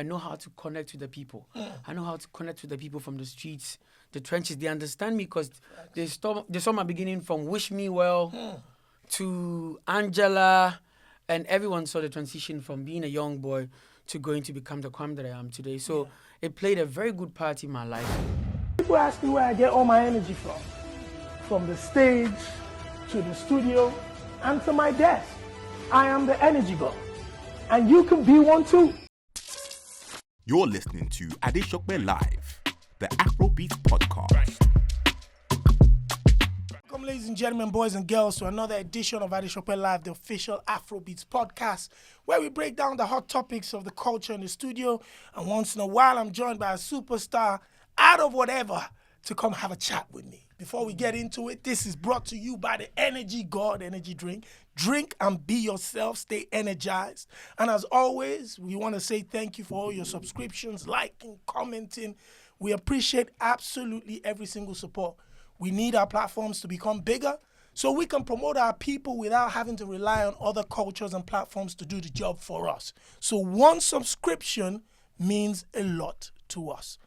I know how to connect with the people. I know how to connect with the people from the streets, the trenches. They understand me because they saw my beginning from Wish Me Well to Angela, and everyone saw the transition from being a young boy to going to become the Kuami that I am today. So it played a very good part in my life. People ask me where I get all my energy from the stage to the studio and to my desk. I am the energy god, and you can be one too. You're listening to Adesope Live, the Afrobeats podcast. Welcome, ladies and gentlemen, boys and girls, to another edition of Adesope Live, the official Afrobeats podcast, where we break down the hot topics of the culture in the studio. And once in a while, I'm joined by a superstar out of whatever to come have a chat with me. Before we get into it, this is brought to you by the Energy God Energy Drink. Drink and be yourself. Stay energized. And as always, we want to say thank you for all your subscriptions, liking, commenting. We appreciate absolutely every single support. We need our platforms to become bigger so we can promote our people without having to rely on other cultures and platforms to do the job for us. So one subscription means a lot to us.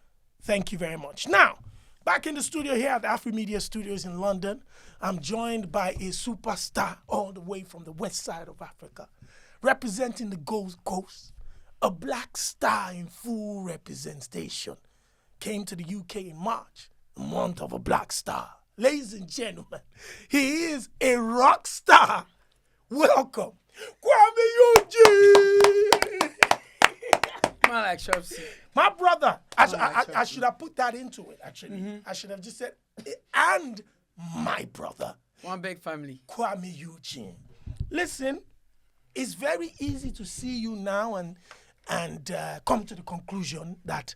Thank you very much. Now, back in the studio here at the Afromedia Studios in London, I'm joined by a superstar all the way from the west side of Africa, representing the Gold Coast, a black star in full representation. Came to the UK in March, the month of a black star. Ladies and gentlemen, he is a rock star. Welcome, Kuami Eugene. My brother, I should have put that into it, actually. I should have just said, and my brother. One big family. Kuami Eugene. Listen, it's very easy to see you now and come to the conclusion that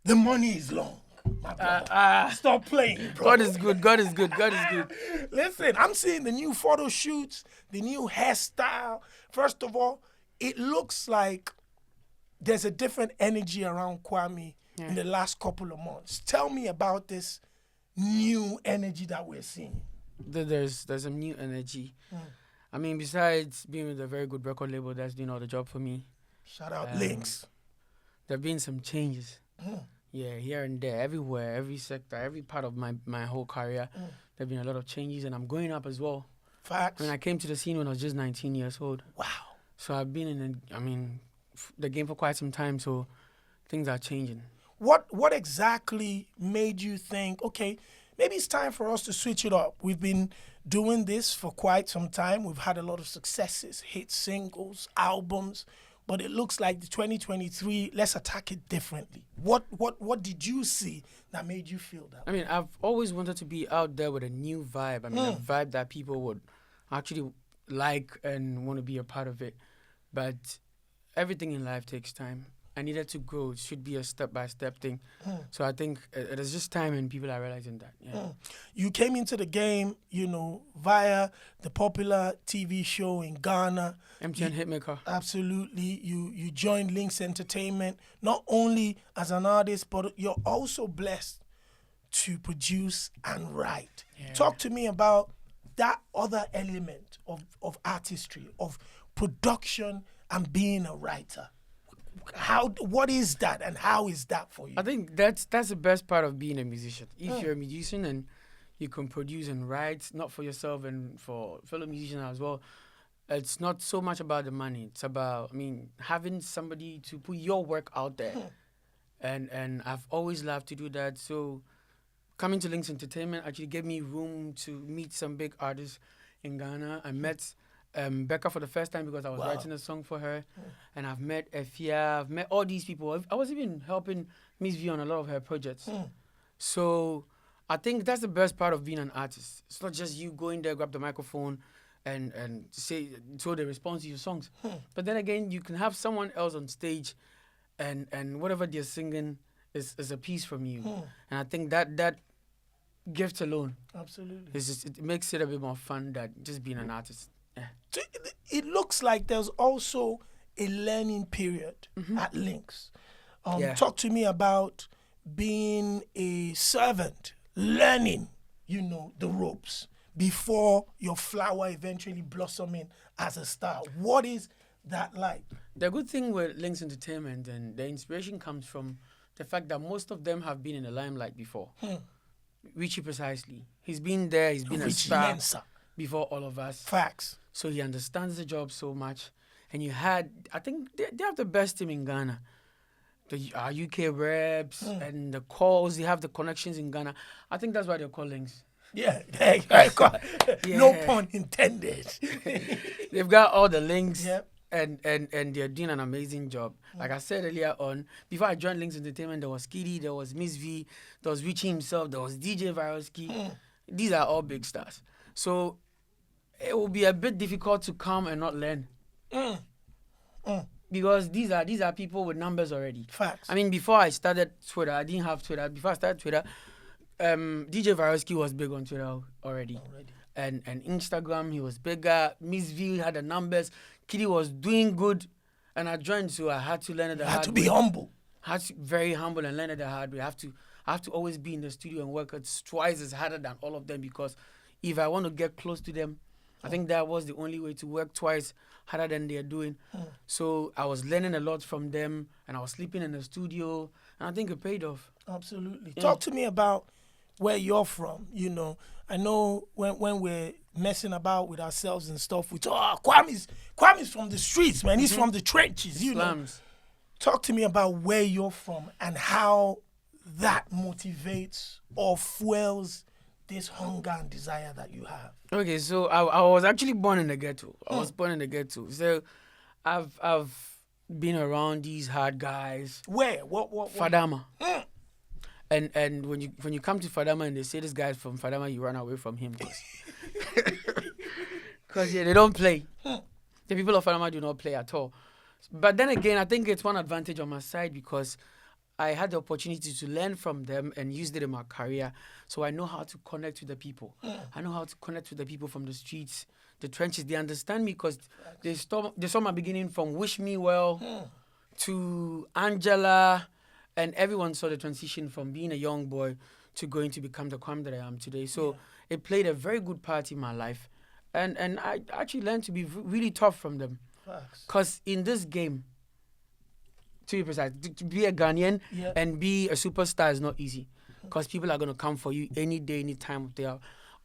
the money is long. My brother. Stop playing, bro. God is good. God is good. God is good. Listen, I'm seeing the new photo shoots, the new hairstyle. First of all, it looks like there's a different energy around Kuami in the last couple of months. Tell me about this new energy that we're seeing. There's a new energy. I mean, besides being with a very good record label that's doing all the job for me. Shout out Links. There have been some changes. Yeah, here and there, everywhere, every sector, every part of my whole career. There have been a lot of changes, and I'm growing up as well. Facts. When I came to the scene when I was just 19 years old. Wow. So I've been in the game for quite some time, so things are changing. What exactly made you think, okay, maybe it's time for us to switch it up? We've been doing this for quite some time. We've had a lot of successes, hit singles, albums, but it looks like the 2023, let's attack it differently. What did you see that made you feel that? I mean, I've always wanted to be out there with a new vibe. I mean, a vibe that people would actually like and want to be a part of it. But everything in life takes time. I needed to grow. It should be a step-by-step thing. So I think it is just time and people are realizing that. Yeah. You came into the game, via the popular TV show in Ghana. MTN Hitmaker. Absolutely. You joined Links Entertainment, not only as an artist, but you're also blessed to produce and write. Yeah. Talk to me about that other element of artistry, of production and being a writer. What is that and how is that for you? I think that's the best part of being a musician. If you're a musician and you can produce and write, not for yourself and for fellow musicians as well, it's not so much about the money. It's about, having somebody to put your work out there. And I've always loved to do that. So coming to Links Entertainment actually gave me room to meet some big artists in Ghana. I met Becca for the first time because I was writing a song for her. And I've met Efia, I've met all these people. I was even helping Miss V on a lot of her projects. So I think that's the best part of being an artist. It's not just you going there, grab the microphone and so they respond to your songs. But then again, you can have someone else on stage and whatever they're singing is a piece from you. And I think that gift alone, absolutely, it makes it a bit more fun than just being an artist. Yeah. It looks like there's also a learning period at Links. Talk to me about being a servant, learning, the ropes before your flower eventually blossoming as a star. What is that like? The good thing with Links Entertainment and the inspiration comes from the fact that most of them have been in the limelight before. Richie precisely. He's been there, he's been a Richie star Mensa. before all of us. Facts. So he understands the job so much. And you had, I think they have the best team in Ghana. The UK reps and the calls, they have the connections in Ghana. I think that's why they're called Links. Yeah. No pun intended. They've got all the links. Yep. And they're doing an amazing job. Like I said earlier on, before I joined Links Entertainment, there was Kiddy, there was Miss V, there was Richie himself, there was DJ Viroski. These are all big stars. So it will be a bit difficult to come and not learn. Because these are people with numbers already. Facts. I mean, before I started Twitter, I didn't have Twitter. Before I started Twitter, DJ Viroski was big on Twitter already. And Instagram, he was bigger. Miss V had the numbers. Kiddy was doing good, and I joined, so I had to learn it the hard way. Had to be humble. Had to very humble and learn it the hard way. I have to always be in the studio and work twice as harder than all of them, because if I want to get close to them, I think that was the only way to work twice harder than they're doing. So I was learning a lot from them, and I was sleeping in the studio, and I think it paid off. Absolutely. Talk to me about where you're from. I know when we're messing about with ourselves and stuff, we talk, Kwami's from the streets, man. He's from the trenches, Slums. Talk to me about where you're from and how that motivates or fuels this hunger and desire that you have. Okay, so I was actually born in the ghetto. I was born in the ghetto. So I've been around these hard guys. Where? What? Fadama. And when you come to Fadama and they say this guy's from Fadama, you run away from him. Because they don't play. The people of Fadama do not play at all. But then again, I think it's one advantage on my side, because I had the opportunity to learn from them and use it in my career. So I know how to connect with the people. I know how to connect with the people from the streets, the trenches. They understand me because they saw my beginning from Wish Me Well to Angela, and everyone saw the transition from being a young boy to going to become the Kwame that I am today. So it played a very good part in my life. And I actually learned to be really tough from them. Because in this game, to be precise, to be a Ghanaian and be a superstar is not easy. Because people are going to come for you any day, any time of day,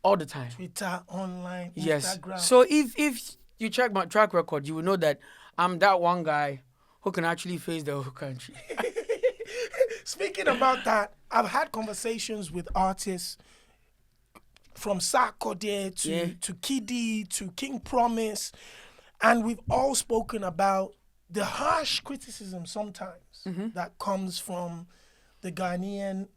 all the time. Twitter, online, yes. Instagram. So if you check my track record, you will know that I'm that one guy who can actually face the whole country. Speaking about that, I've had conversations with artists from Sarkodie to Kiddy to King Promise, and we've all spoken about the harsh criticism sometimes that comes from the Ghanaian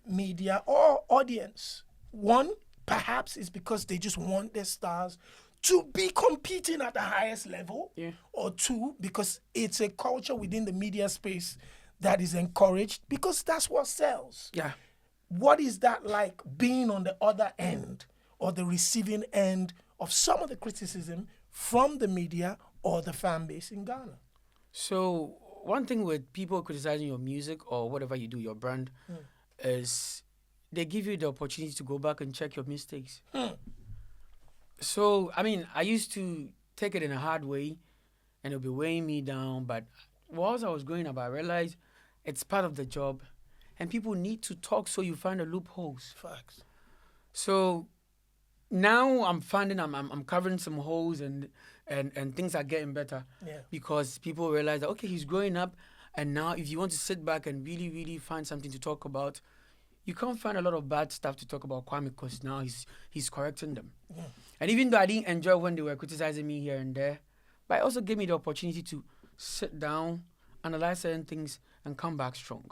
media or audience. One, perhaps is because they just want their stars to be competing at the highest level, or two, because it's a culture within the media space that is encouraged because that's what sells. Yeah. What is that like, being on the other end or the receiving end of some of the criticism from the media or the fan base in Ghana? So one thing with people criticizing your music or whatever you do, your brand, is they give you the opportunity to go back and check your mistakes. So, I mean, I used to take it in a hard way and it'll be weighing me down. But whilst I was growing up, I realized it's part of the job and people need to talk, so you find the loopholes. Facts. So now I'm finding I'm covering some holes and things are getting better. Because people realize that, okay, he's growing up, and now if you want to sit back and really, really find something to talk about, you can't find a lot of bad stuff to talk about Kwame, because now he's correcting them. And even though I didn't enjoy when they were criticizing me here and there, but it also gave me the opportunity to sit down, analyze certain things, and come back strong.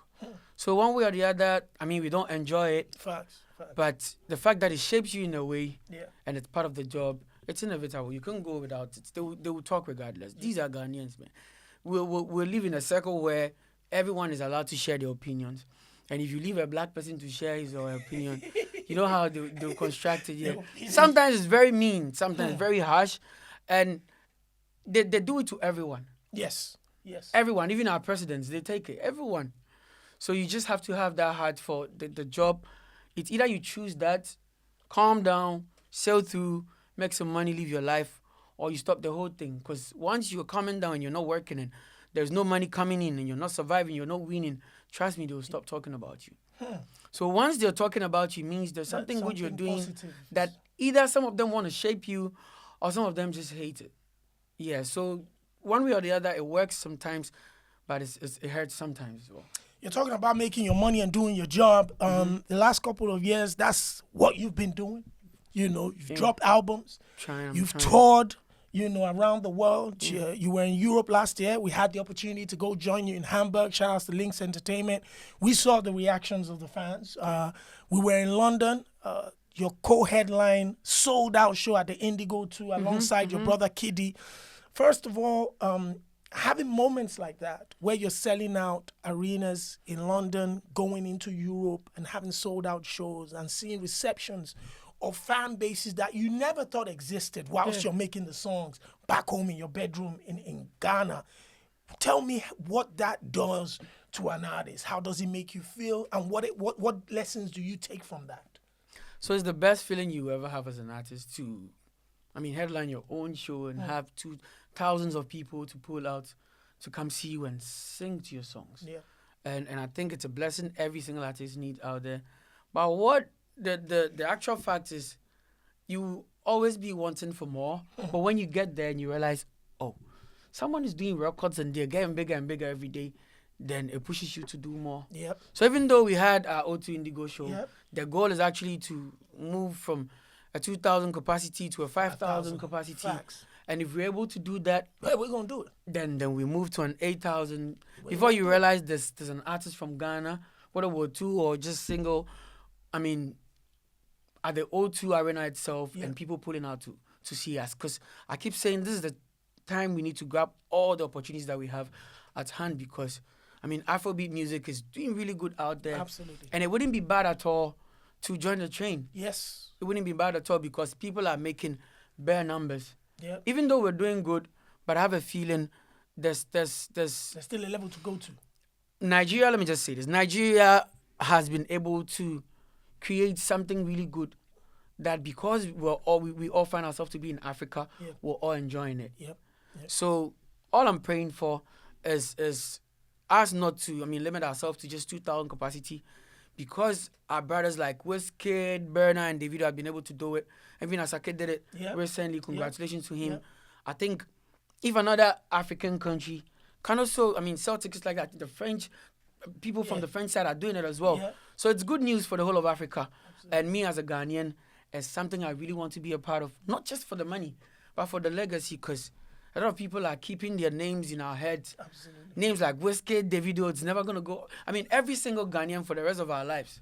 So one way or the other, I mean, we don't enjoy it. Facts. But the fact that it shapes you in a way, and it's part of the job, it's inevitable. You can't go without it. They will talk regardless. These are Ghanaians, man. We'll live in a circle where everyone is allowed to share their opinions. And if you leave a black person to share his or her opinion, you know how they'll construct it. Yeah. Sometimes it's very mean, sometimes very harsh. And they do it to everyone. Yes. Everyone, even our presidents, they take it. Everyone. So you just have to have that heart for the job. It's either you choose that, calm down, sail through, make some money, live your life, or you stop the whole thing. Because once you're coming down and you're not working and there's no money coming in and you're not surviving, you're not winning, trust me, they'll stop talking about you. So once they're talking about you, means there's something good you're doing positive. that either some of them want to shape you or some of them just hate it. Yeah, so one way or the other, it works sometimes, but it hurts sometimes as well. You're talking about making your money and doing your job. The last couple of years, that's what you've been doing. You know, you've dropped albums. You've toured, you know, around the world. You were in Europe last year. We had the opportunity to go join you in Hamburg. Shout out to Lynx Entertainment. We saw the reactions of the fans. We were in London. Your co-headline, sold-out show at the Indigo too, alongside your brother Kiddy. First of all, having moments like that where you're selling out arenas in London, going into Europe and having sold-out shows and seeing receptions of fan bases that you never thought existed whilst you're making the songs back home in your bedroom in Ghana. Tell me what that does to an artist. How does it make you feel? And what lessons do you take from that? So it's the best feeling you ever have as an artist to, headline your own show and have thousands of people to pull out to come see you and sing to your songs. Yeah. And I think it's a blessing every single artist needs out there. But what the actual fact is, you always be wanting for more. But when you get there and you realize, oh, someone is doing records and they're getting bigger and bigger every day, then it pushes you to do more. Yep. So even though we had our O2 Indigo show, the goal is actually to move from a 2,000 capacity to a 5,000 capacity. Facts. And if we're able to do that, we're going to do it. Then we move to an 8,000. Before you realize there's an artist from Ghana, whether we're two or just single, at the O2 Arena itself, and people pulling out to see us. Because I keep saying this is the time we need to grab all the opportunities that we have at hand, because Afrobeat music is doing really good out there. Absolutely. And it wouldn't be bad at all to join the train. Yes. It wouldn't be bad at all because people are making bare numbers. Yeah. Even though we're doing good, but I have a feeling there's still a level to go to. Nigeria, let me just say this. Nigeria has been able to create something really good that because we all find ourselves to be in Africa, we're all enjoying it. Yep. So all I'm praying for is us not to, limit ourselves to just 2,000 capacity, because our brothers like Wizkid, Burna, and Davido have been able to do it. Even as CKay did it recently, congratulations to him. Yep. I think if another African country can also, sell tickets like that, the French people from the French side are doing it as well. Yep. So it's good news for the whole of Africa. Absolutely. And me as a Ghanaian, it's something I really want to be a part of, not just for the money, but for the legacy, because a lot of people are keeping their names in our heads. Absolutely. Names like Wizkid, Davido, it's never going to go. Every single Ghanaian for the rest of our lives.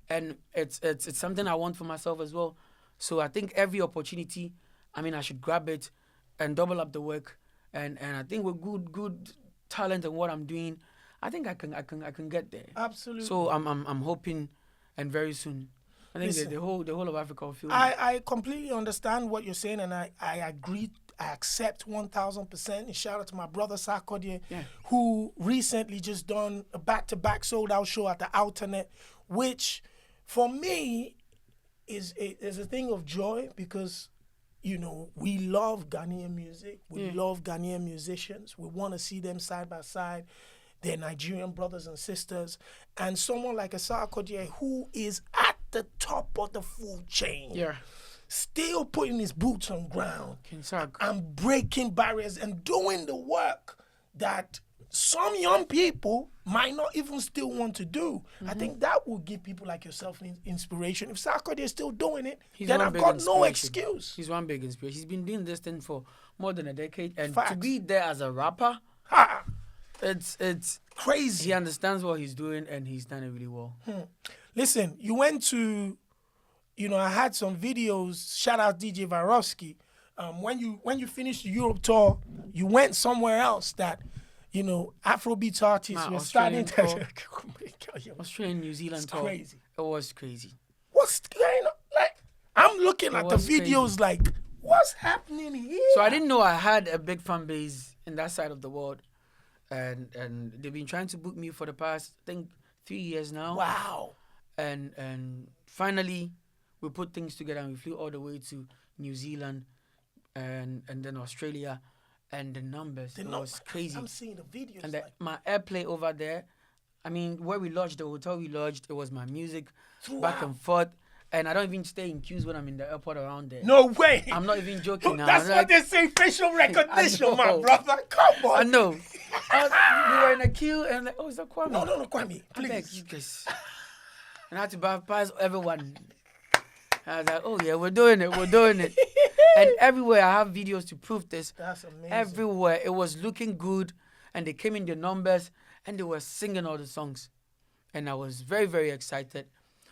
And it's something I want for myself as well. So I think every opportunity, I should grab it and double up the work. And I think with good talent and what I'm doing, I think I can get there. Absolutely. So I'm hoping, and very soon, I think the whole of Africa will feel. I completely understand what you're saying, and I agree. I accept 1,000%. And shout out to my brother Sarkodie, who recently just done a back-to-back sold-out show at the Alternate, which for me is a thing of joy, because we love Ghanaian music. We love Ghanaian musicians. We want to see them side by side. They're Nigerian brothers and sisters. And someone like a Sarkodie, who is at the top of the food chain. Yeah. Still putting his boots on ground and breaking barriers and doing the work that some young people might not even still want to do. I think that will give people like yourself inspiration. If Sarkodie is still doing it, then I've got no excuse. He's one big inspiration. He's been doing this thing for more than a decade. And to be there as a rapper, it's crazy. He understands what he's doing, and he's done it really well. Listen, you went to... I had some videos, shout out DJ Varowski. When you finished the Europe tour, you went somewhere else that, Afrobeats artists were starting to... Australian, New Zealand tour. Crazy. It was crazy. What's going on? Like, I'm looking at the videos like, what's happening here? So I didn't know I had a big fan base in that side of the world. And they've been trying to book me for the past, I think, 3 years now. Wow. And finally... we put things together and we flew all the way to New Zealand. and then Australia, and the numbers, it was crazy. I'm seeing the videos. And my airplay over there, I mean, where we lodged, the hotel we lodged, it was my music back and forth. And I don't even stay in queues when I'm in the airport around there. No way. I'm not even joking now. That's what they say, facial recognition, my brother. Come on. I know. We were in a queue and like, oh, is that Kuami? No, Kuami, please. Beg, you guys. And I had to bypass everyone. I was like, oh yeah, we're doing it. And everywhere I have videos to prove this. That's amazing. Everywhere it was looking good, and they came in the numbers and they were singing all the songs, and I was very, very excited.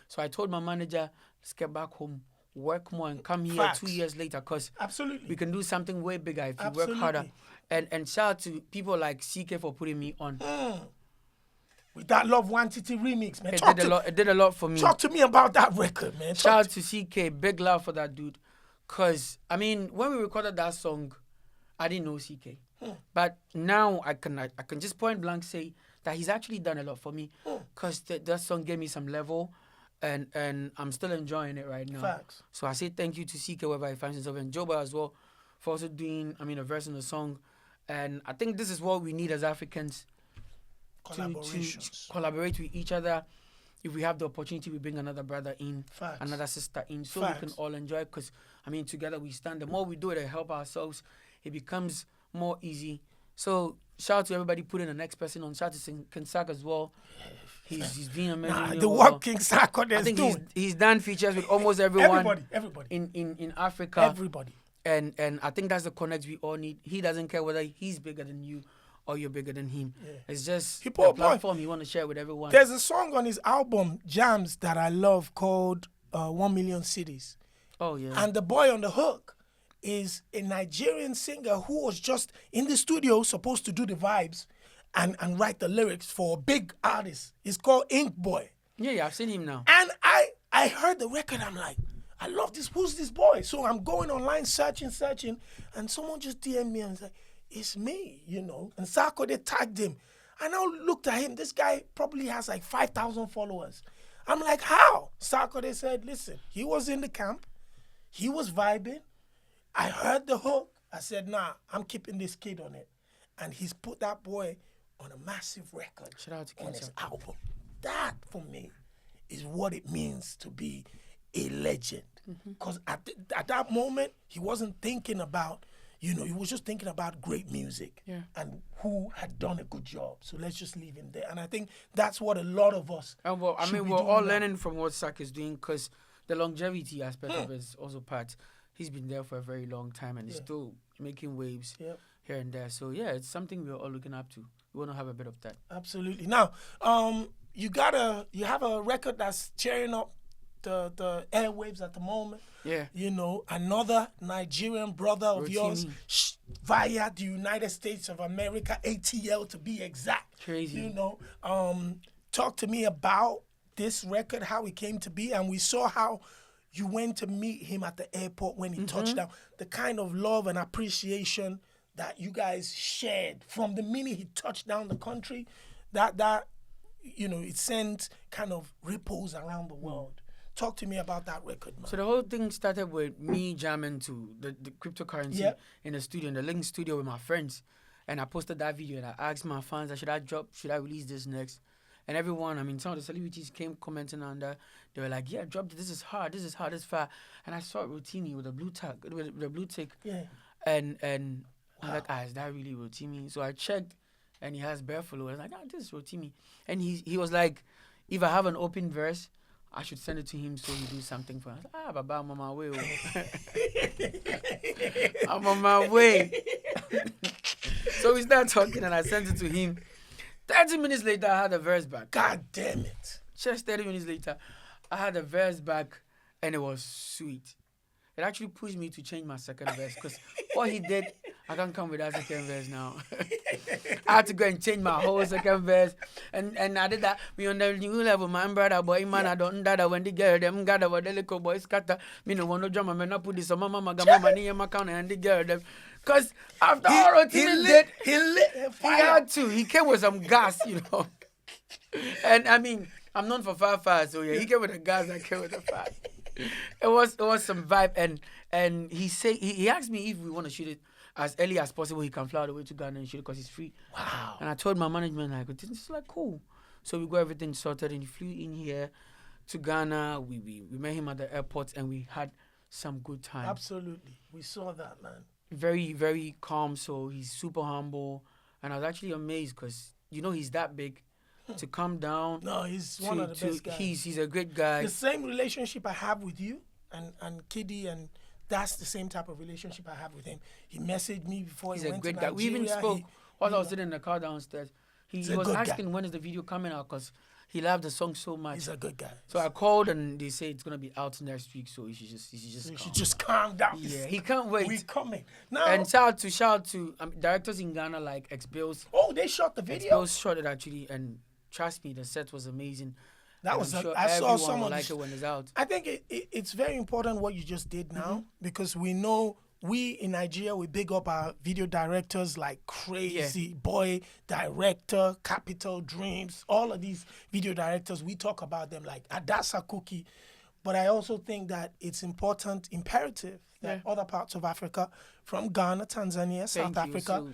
So I told my manager, let's get back home, work more, and come here 2 years later, because we can do something way bigger if you work harder. And shout out to people like CKay for putting me on. With that Love Wantity remix, man. It did a lot for me. Talk to me about that record, man. Shout out to CKay. Big love for that dude. Because, I mean, when we recorded that song, I didn't know CKay. But now I can just point blank say that he's actually done a lot for me. Because that song gave me some level. And I'm still enjoying it right now. Facts. So I say thank you to CKay wherever he finds himself, and Joba as well for also doing, a verse in the song. And I think this is what we need as Africans, to collaborate with each other. If we have the opportunity, we bring another brother in, another sister in, so we can all enjoy it. Because, together we stand. The more we do it and help ourselves, it becomes more easy. So shout out to everybody putting the next person on. Shout out to King Sark as well. He's been amazing. The work King Sarkodie is doing. I think he's done features with almost everyone. Everybody. In Africa. Everybody. And I think that's the connect we all need. He doesn't care whether he's bigger than you or you're bigger than him. Yeah. It's just a platform he want to share with everyone. There's a song on his album, Jams, that I love called 1 Million Cities. Oh, yeah. And the boy on the hook is a Nigerian singer who was just in the studio supposed to do the vibes and write the lyrics for a big artist. It's called Ink Boy. Yeah, I've seen him now. And I heard the record, I'm like, I love this. Who's this boy? So I'm going online searching, and someone just DM'd me and was like, it's me, And Sarkodie tagged him. And I looked at him. This guy probably has like 5,000 followers. I'm like, how? Sarkodie said, listen, he was in the camp. He was vibing. I heard the hook. I said, nah, I'm keeping this kid on it. And he's put that boy on a massive record on his album. That, for me, is what it means to be a legend. Because at that moment, he wasn't thinking about, he was just thinking about great music and who had done a good job. So let's just leave him there. And I think that's what a lot of us we're all learning from what Sark is doing, because the longevity aspect of it is also part. He's been there for a very long time and he's still making waves here and there. So, yeah, it's something we're all looking up to. We want to have a bit of that. Absolutely. Now, you have a record that's cheering up the airwaves at the moment. Yeah. Another Nigerian brother of Rotimi. yours via the United States of America, ATL to be exact. Crazy. Talk to me about this record, how it came to be, and we saw how you went to meet him at the airport when he touched down. The kind of love and appreciation that you guys shared from the minute he touched down the country, that it sent kind of ripples around the world. Talk to me about that record, man. So the whole thing started with me jamming to the cryptocurrency in the studio, in the Link studio with my friends. And I posted that video and I asked my fans, should I release this next? And everyone, some of the celebrities came commenting on that. They were like, yeah, drop it. This is hard. This is fire. And I saw Rotimi with the blue tag, with the blue tick. Yeah. And I'm like, is that really Rotimi? So I checked and he has bare followers. I was like, this is Rotimi. And he was like, if I have an open verse, I should send it to him so he do something for us. Baba, I'm on my way. I'm on my way. So we started talking and I sent it to him. 30 minutes later, I had a verse back. God damn it. Just 30 minutes later, I had a verse back and it was sweet. It actually pushed me to change my second verse because what he did, I can't come with that second verse now. I had to go and change my whole second verse. And I did that. We on the new level, my brother, boy, man, I don't that when the girl, them gather, what the little boy scatter. Me no want no drama, man, I put this on my mama, got my money in my account and the girl, them. Because after all he lit, he had to. He came with some gas, And I'm known for fire, so yeah, he came with the gas, I came with the fire. It was some vibe, and he asked me if we want to shoot it as early as possible. He can fly all the way to Ghana and shoot it because he's free. Wow. And I told my management, like, this is like cool. So we got everything sorted, and he flew in here to Ghana. We met him at the airport, and we had some good time. Absolutely. We saw that, man. Very, very calm. So he's super humble, and I was actually amazed because he's that big. To come down. No, he's one of the best guys. He's a great guy. The same relationship I have with you and Kiddy, and that's the same type of relationship I have with him. He messaged me before he went to Nigeria. He's a great guy. We even spoke while I was sitting in the car downstairs. He was asking when is the video coming out because he loved the song so much. He's a good guy. So I called and they say it's gonna be out next week. So he should just calm down. Yeah, he can't wait. We coming now. And shout out to directors in Ghana like X-Bills. Oh, they shot the video. X-Bills shot it actually, and trust me, the set was amazing. That was I saw someone like it when it's out. I think it's very important what you just did now because we know we in Nigeria we big up our video directors like Crazy Boy Director, Capital Dreams, all of these video directors. We talk about them like Adesope, but I also think that it's imperative that other parts of Africa, from Ghana, Tanzania, South Africa,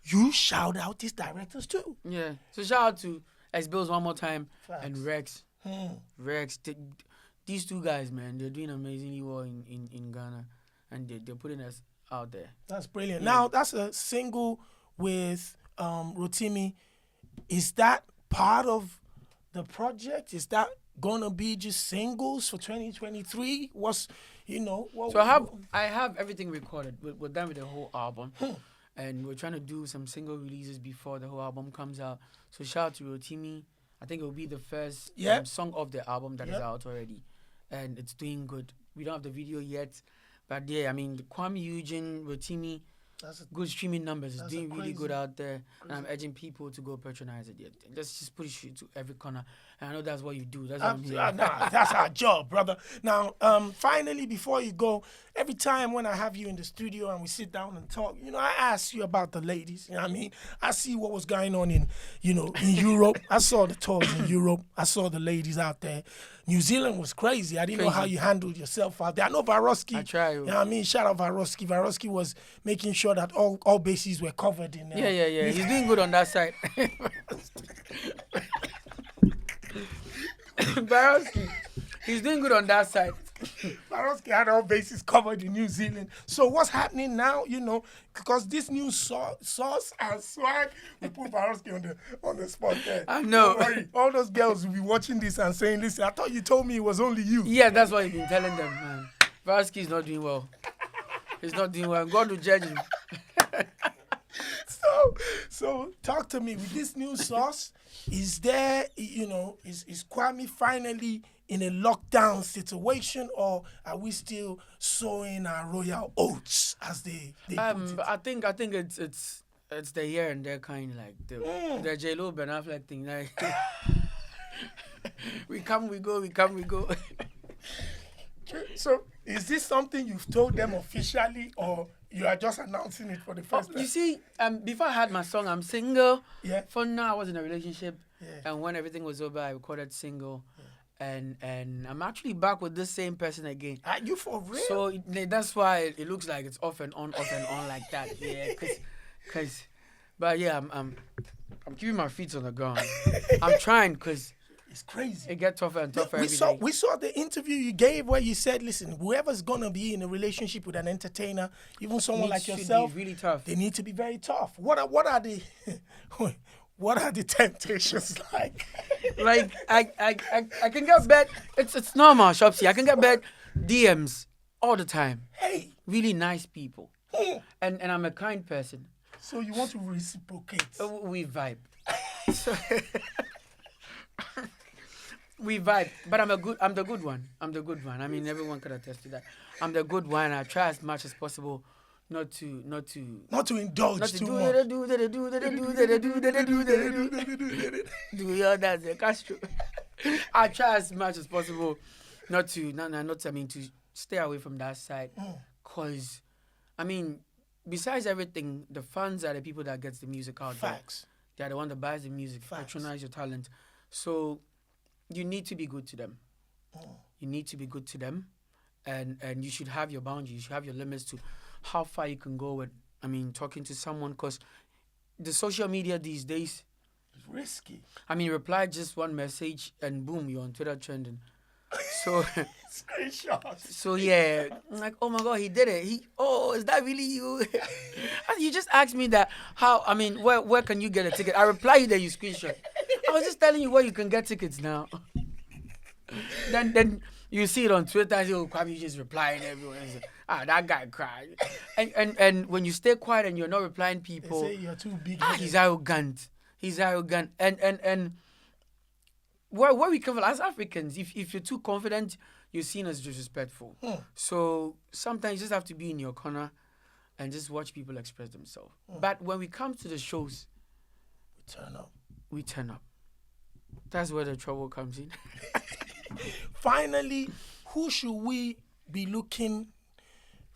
you shout out these directors too. Yeah. So shout out to X-Bills one more time. Facts. And Rex. Rex. These two guys, man, they're doing amazingly well in Ghana. And they're putting us out there. That's brilliant. Yeah. Now, that's a single with Rotimi. Is that part of the project? Is that going to be just singles for 2023? So I have everything recorded. We're done with the whole album. And we're trying to do some single releases before the whole album comes out. So shout out to Rotimi. I think it will be the first song of the album that is out already. And it's doing good. We don't have the video yet. But yeah, I mean, Kuami Eugene, Rotimi, good streaming numbers. It's doing really good out there. And I'm urging people to go patronize it. Let's just push it to every corner. And I know that's what you do. That's what I'm here. That's our job, brother. Now, finally, before you go, every time when I have you in the studio and we sit down and talk, I ask you about the ladies. You know what I mean? I see what was going on in Europe. I saw the tours in Europe. I saw the ladies out there. New Zealand was crazy. I didn't know how you handled yourself out there. I know Varoski. I try. You know what I mean? Shout out Varoski. Varoski was making sure that all bases were covered in there. Yeah. He's doing good on that side. Varoski, he's doing good on that side. Varoski had all bases covered in New Zealand. So what's happening now, because this new sauce and swag, we put Varoski on the spot there. I know. Don't worry. All those girls will be watching this and saying, listen, I thought you told me it was only you. Yeah, that's what you've been telling them, man. Varoski is not doing well. He's not doing well. God will judge him. So talk to me. With this new sauce, is there, is Kuami finally in a lockdown situation, or are we still sowing our royal oats as they put it? I think it's the here and there kind, like the J-Lo Ben Affleck thing. Like we come, we go, we come, we go. So is this something you've told them officially, or you are just announcing it for the first time? You see, before I had my song, I'm single. Yeah. For now, I was in a relationship. Yeah. And when everything was over, I recorded single. Yeah. And I'm actually back with the same person again. Are you for real? So that's why it looks like it's off and on like that. Yeah, but yeah, I'm keeping my feet on the ground. I'm trying because it's crazy. It gets tougher and tougher every day. We saw the interview you gave where you said, listen, whoever's going to be in a relationship with an entertainer, even someone like yourself, be really tough. They need to be very tough. What are the what are the temptations like? Like I can get bad. It's normal, Shopsy. I can get bad DMs all the time. Hey, really nice people, and I'm a kind person. So you want to reciprocate? We vibe. We vibe, but I'm the good one. I mean, everyone could attest to that. I'm the good one. I try as much as possible not to indulge too much. Do all that, Castro. I try as much as possible not to stay away from that side, cause, I mean, besides everything, the fans are the people that gets the music out there. Facts. They are the one that buys the music, patronize your talent. So you need to be good to them. You need to be good to them. and you should have your boundaries. You should have your limits to how far you can go with. I mean, talking to someone, because the social media these days, It's risky. I mean, reply just one message and boom, you're on Twitter trending. So, Screenshots. so yeah, I'm like, oh my God, he did it. Is that really you? And you just asked me that. How? I mean, where can you get a ticket? I reply you that you screenshot. I was just telling you where you can get tickets now. Then you see it on Twitter. I say, oh, Kuami just replying everyone. I say, that guy cried. And when you stay quiet and you're not replying people, They say you're too big. he's arrogant. And where we come from as Africans, if you're too confident, you're seen as disrespectful. So sometimes you just have to be in your corner and just watch people express themselves. But when we come to the shows, we turn up. That's where the trouble comes in. Finally, who should we be looking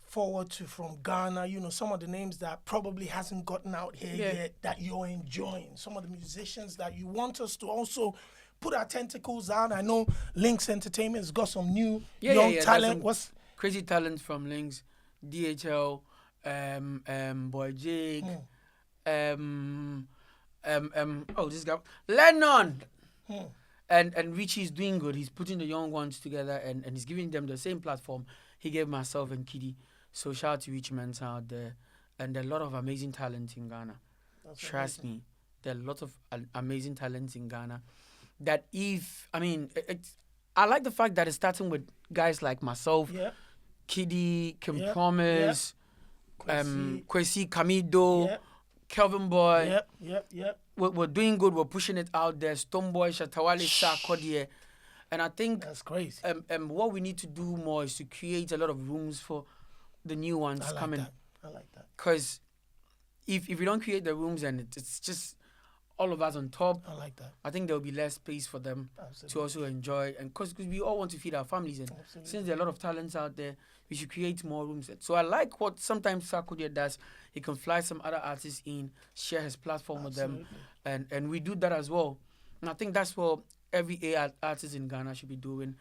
forward to from Ghana? You know, some of the names that probably hasn't gotten out here yet that you're enjoying. Some of the musicians that you want us to also put our tentacles on. I know Lynx Entertainment has got some new young talent. What's crazy talent from Lynx, DHL, Boy Jake, this guy Lennon. And Richie's doing good. He's putting the young ones together and he's giving them the same platform he gave myself and Kiddy. So shout out to Richie Mensa out there. And there are a lot of amazing talent in Ghana. Trust me, there are a lot of amazing talents in Ghana. That I like the fact that it's starting with guys like myself, Kiddy, Kim Promise, Kwesi, Kamido, Kelvin Boy. We're doing good. We're pushing it out there. Stoneboy, Shatawale, Sarkodie. And I think that's crazy. What we need to do more is to create a lot of rooms for the new ones coming. I like that. Because if we don't create the rooms and it's just all of us on top, I like that. I think there will be less space for them to also enjoy. And because we all want to feed our families. And since there are a lot of talents out there, we should create more rooms. So I like what sometimes Sarkodie does. He can fly some other artists in, share his platform with them. And we do that as well. And I think that's what every artist in Ghana should be doing.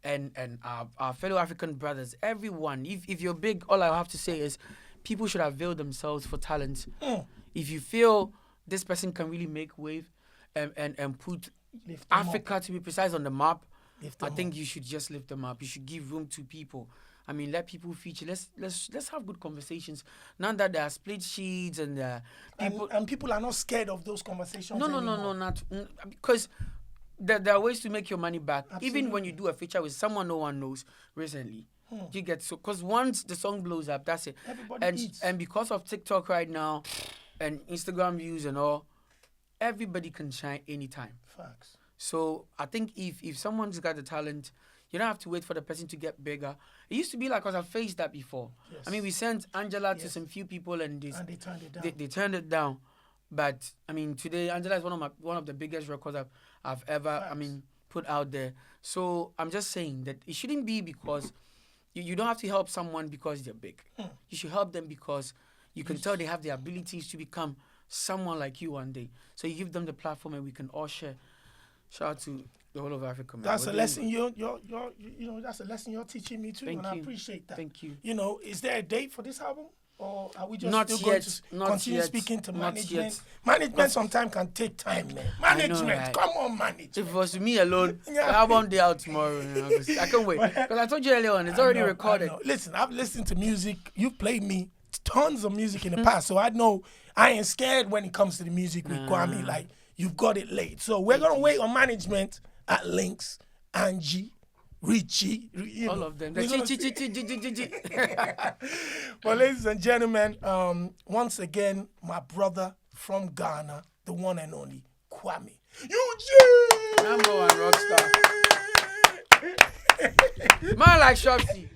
And our fellow African brothers, everyone, if you're big, all I have to say is people should avail themselves for talent. If you feel this person can really make wave and put Africa, to be precise, on the map, I think you should just lift them up. You should give room to people. I mean, let people feature. Let's have good conversations. Now that there are split sheets and people and people are not scared of those conversations. No, not because there are ways to make your money back. Absolutely. Even when you do a feature with someone no one knows recently, you get so because once the song blows up, that's it. Everybody eats. And because of TikTok right now and Instagram views and all, everybody can shine anytime. Facts. So I think if someone's got the talent, you don't have to wait for the person to get bigger. It used to be like, because I've faced that before. Yes. I mean, we sent Angela to some few people and they turned it down. They turned it down. But I mean, today Angela is one of the biggest records I've ever put out there. So I'm just saying that it shouldn't be because you don't have to help someone because they're big. You should help them because you can tell they have the abilities to become someone like you one day. So you give them the platform and we can all share. Shout out to the whole of Africa, man. That's a lesson that's a lesson you're teaching me too, I appreciate that. Thank you. You know, is there a date for this album? Or are we just Not still yet. going to Not continue yet. speaking to Not management? yet. Management sometimes can take time, man. Management, right? come on, management. If it was me alone, the album day out tomorrow. I can't wait. Because I told you earlier on, it's already recorded. I know. Listen, I've listened to music. You've played me tons of music in the past, so I know I ain't scared when it comes to the music with Kuami. Like, you've got it laid. So we're going to wait on management at Lynx, Angie, Richie, all of them. Well, ladies and gentlemen, once again, my brother from Ghana, the one and only Kuami Eugene. #1 rockstar. Man like Shopsy.